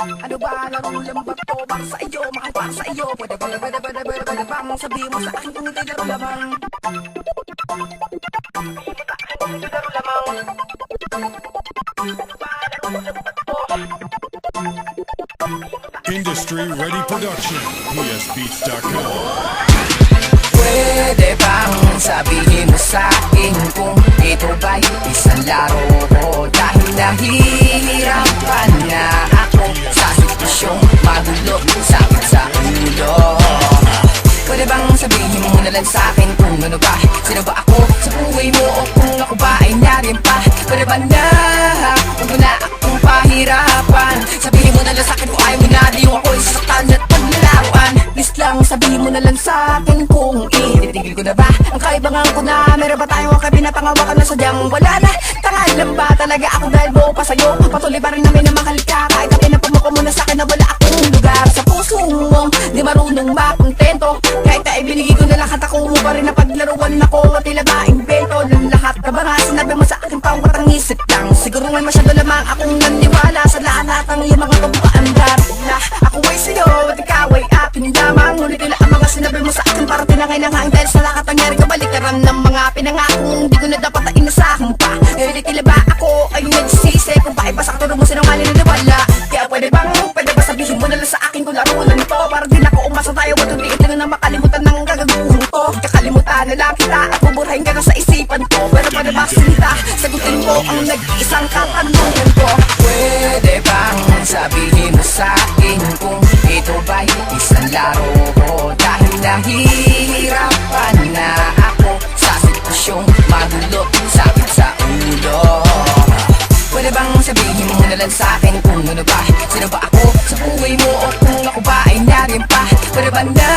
Ano ba, laro lang ba to? Para sa iyo, makapara sa iyo. Pwede bang sabihin mo sa akin kung hindi laro lamang? Hindi laro lamang. Industry Ready Production, psbeats.com. Pwede bang sabihin mo sa akin kung ito ba'y isang laro ko? Dahil nahihirapan na ako sa sitwasyong magulo, sakit sa ulo. Pwede bang sabihin mo na lang sa akin kung ano ba? Sino ba ako sa buhay mo o kung ako ba ay narin pa? Pwede ba na huwag mo na akong pahirapan? Sabihin mo na lang sa akin kung ayaw mo na di yung ako'y sasaktan at paglalaruan. Please lang sabihin mo na lang sa akin kung ititigil ko na ba ang kaibangan ko na? Meron ba tayong kabi na pangawakan na sadyang wala na? Tangal lang ba talaga ako dahil buo pa sa'yo? Patuloy pa rin namin na mahal ka kahit ang pinapamukha mo na sa'kin na wala akong lugar sa puso mo. Di marunong makontento kahit na ibinigay ko na lahat, ako mo pa rin na paglaruan ako. Tila ba invento ng lahat na ba nga sinabi mo sa akin pang katang isip lang? Siguro may masyado lamang akong naniwala sa lahat ng iyong mga kabukaandar na ako ay sa'yo at ikaw ay akin lamang. Ngunit tila ang mga sinabi mo sa akin para tinangay na ngayon dahil sa lahat nangyari kabalikaran ng mga pinangakong hindi ko na dapat na inasahan pa. Ngunit tila ba ako ay nagsisisi kung bakit ba sa katulong mo sinungaling na nawala? Kaya pwede ba sabihin mo na lang sa akin kung laro lang ito para di na ako umasa tayo at hindi ito na makalimutan ng gagaguhong to. Kakalimutan na lang kita at buburahin ka na sa isipan ko. Pero pwede ba sinita, sagutin mo ang nag-iisang katanungan ko. Pwede bang sabihin mo sa akin kung ito ba'y isang laro ko? Dahil nahihirapan na ako sa sitwasyong magulo, sakit sa ulo. Pwede bang sabihin mo na lang sa akin kung ano ba? Sino ba ako sa buhay mo o kung ako ba ay narin pa? Pwede ba na